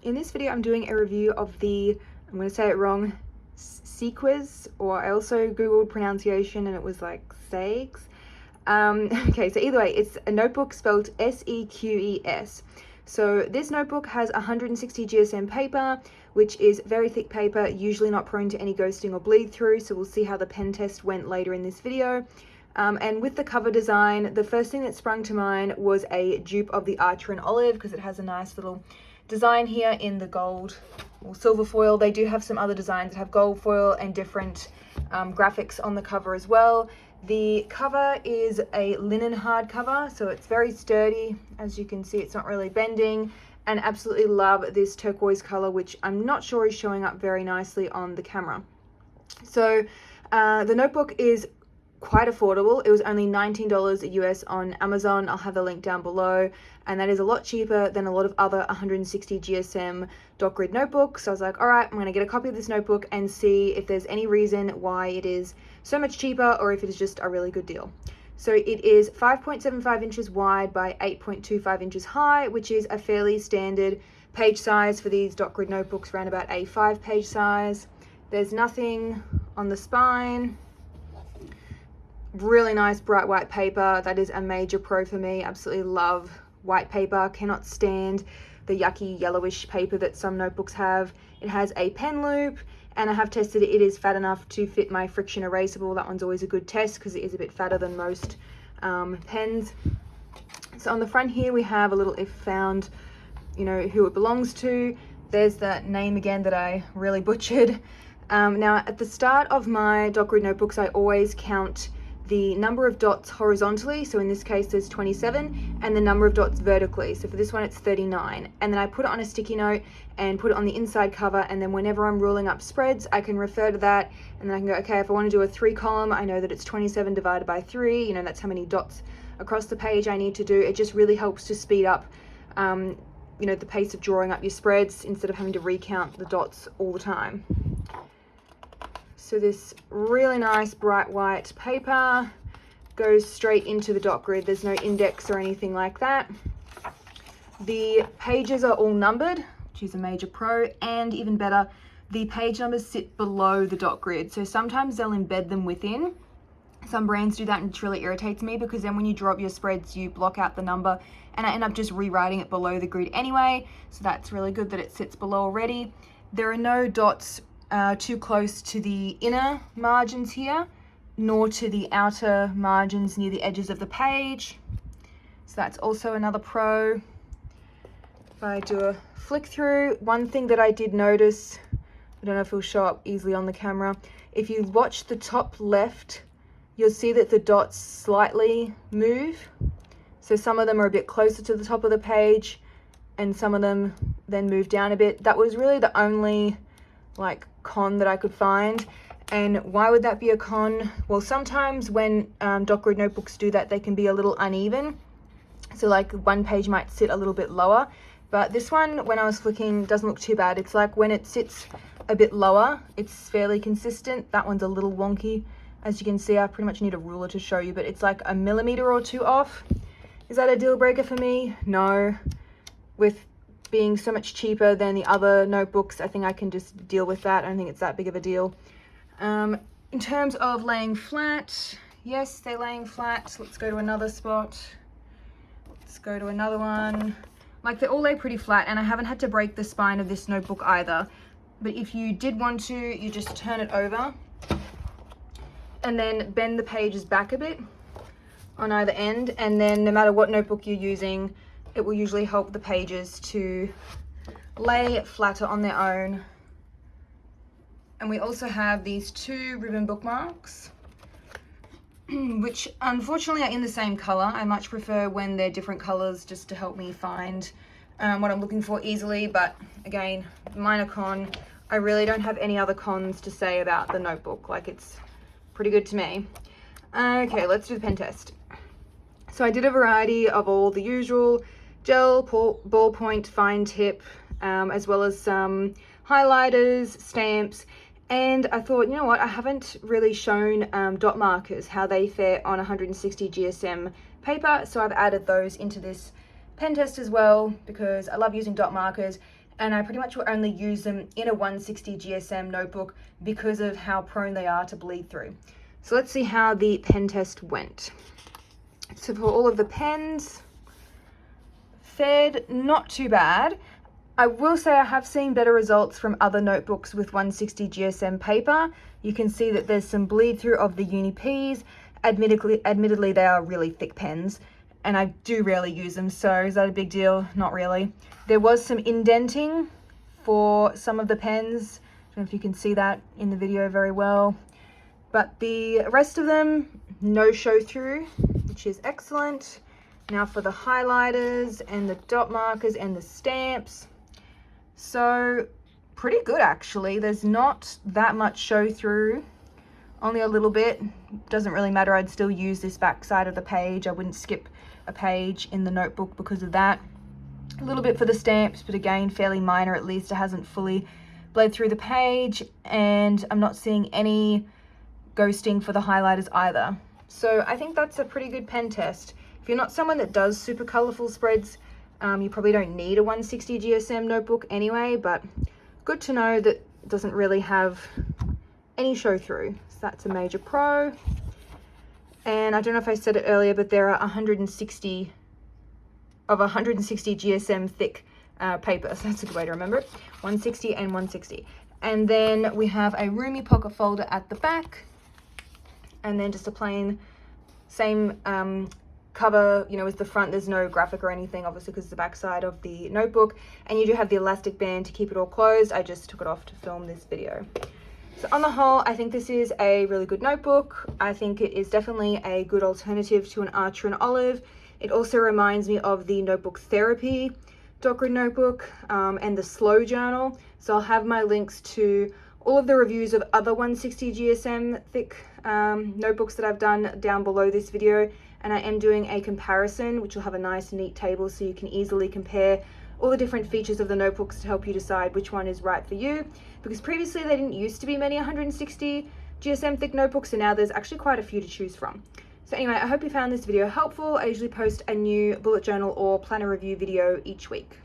In this video, I'm doing a review of the, I'm going to say it wrong, SEQES, or I also googled pronunciation and it was like SEQES. Okay, so either way, it's a notebook spelled SEQES. So this notebook has 160 GSM paper, which is very thick paper, usually not prone to any ghosting or bleed through, so we'll see how the pen test went later in this video. And with the cover design, the first thing that sprung to mind was a dupe of the Archer in Olive, because it has a nice little design here in the gold or silver foil. They do have some other designs that have gold foil and different graphics on the cover as well. The cover is a linen hardcover, so it's very sturdy. As you can see, it's not really bending, and absolutely love this turquoise color, which I'm not sure is showing up very nicely on the camera. So the notebook is quite affordable. It was only $19 US on Amazon. I'll have the link down below, and that is a lot cheaper than a lot of other 160 GSM dot grid notebooks. So I was like, all right, I'm going to get a copy of this notebook and see if there's any reason why it is so much cheaper or if it is just a really good deal. So it is 5.75 inches wide by 8.25 inches high, which is a fairly standard page size for these dot grid notebooks, around about a 5-page size. There's nothing on the spine. Really nice bright white paper. That is a major pro for me. Absolutely love white paper. Cannot stand the yucky yellowish paper that some notebooks have. It has a pen loop, and I have tested it. It is fat enough to fit my friction erasable. That one's always a good test because it is a bit fatter than most pens. So on the front here we have a little if found, you know, who it belongs to. There's that name again that I really butchered. Now at the start of my dot grid notebooks, I always count the number of dots horizontally, so in this case there's 27, and the number of dots vertically, so for this one it's 39, and then I put it on a sticky note and put it on the inside cover, and then whenever I'm ruling up spreads I can refer to that, and then I can go, okay, if I want to do a 3-column, I know that it's 27 divided by 3, you know, that's how many dots across the page I need to do. It just really helps to speed up you know, the pace of drawing up your spreads instead of having to recount the dots all the time. So this really nice bright white paper goes straight into the dot grid. There's no index or anything like that. The pages are all numbered, which is a major pro, and even better, the page numbers sit below the dot grid. So sometimes they'll embed them within. Some brands do that, and it really irritates me because then when you draw up your spreads, you block out the number, and I end up just rewriting it below the grid anyway. So that's really good that it sits below already. There are no dots too close to the inner margins here, nor to the outer margins near the edges of the page. So that's also another pro. If I do a flick through, one thing that I did notice, I don't know if it'll show up easily on the camera, if you watch the top left, you'll see that the dots slightly move. So some of them are a bit closer to the top of the page, and some of them then move down a bit. That was really the only like con that I could find. And why would that be a con? Well, sometimes when dot grid notebooks do that, they can be a little uneven. So like one page might sit a little bit lower, but this one, when I was flicking, doesn't look too bad. It's like when it sits a bit lower, it's fairly consistent. That one's a little wonky. As you can see, I pretty much need a ruler to show you, but it's like a millimeter or two off. Is that a deal breaker for me? No. With being so much cheaper than the other notebooks, I think I can just deal with that. I don't think it's that big of a deal. In terms of laying flat, yes, they're laying flat. Let's go to another spot. Let's go to another one. Like, they all lay pretty flat, and I haven't had to break the spine of this notebook either. But if you did want to, you just turn it over and then bend the pages back a bit on either end, and then no matter what notebook you're using, it will usually help the pages to lay flatter on their own. And we also have these 2 ribbon bookmarks, which unfortunately are in the same color. I much prefer when they're different colors just to help me find what I'm looking for easily. But again, minor con. I really don't have any other cons to say about the notebook. Like, it's pretty good to me. Okay, let's do the pen test. So I did a variety of all the usual gel, ballpoint, fine tip, as well as some highlighters, stamps, and I thought, you know what, I haven't really shown dot markers, how they fare on 160 GSM paper, so I've added those into this pen test as well because I love using dot markers, and I pretty much will only use them in a 160 GSM notebook because of how prone they are to bleed through. So let's see how the pen test went. So for all of the pens, fared not too bad. I will say I have seen better results from other notebooks with 160 GSM paper. You can see that there's some bleed through of the Uni Ps. Admittedly, they are really thick pens, and I do rarely use them, so is that a big deal? Not really. There was some indenting for some of the pens. I don't know if you can see that in the video very well. But the rest of them, no show through, which is excellent. Now for the highlighters and the dot markers and the stamps. So pretty good actually. There's not that much show through, only a little bit. Doesn't really matter. I'd still use this back side of the page. I wouldn't skip a page in the notebook because of that. A little bit for the stamps, but again, fairly minor. At least it hasn't fully bled through the page, and I'm not seeing any ghosting for the highlighters either. So I think that's a pretty good pen test. If you're not someone that does super colorful spreads, you probably don't need a 160 GSM notebook anyway, but good to know that it doesn't really have any show through. So that's a major pro. And I don't know if I said it earlier, but there are 160 GSM thick paper. So that's a good way to remember it. 160 and 160. And then we have a roomy pocket folder at the back. And then just a plain same cover, you know, as the front. There's no graphic or anything, obviously, because it's the back side of the notebook. And you do have the elastic band to keep it all closed. I just took it off to film this video. So on the whole, I think this is a really good notebook. I think it is definitely a good alternative to an Archer and Olive. It also reminds me of the Notebook Therapy dot grid notebook and the Slow Journal. So I'll have my links to all of the reviews of other 160 GSM thick notebooks that I've done down below this video. And I am doing a comparison, which will have a nice neat table so you can easily compare all the different features of the notebooks to help you decide which one is right for you. Because previously there didn't used to be many 160 GSM thick notebooks, and now there's actually quite a few to choose from. So anyway, I hope you found this video helpful. I usually post a new bullet journal or planner review video each week.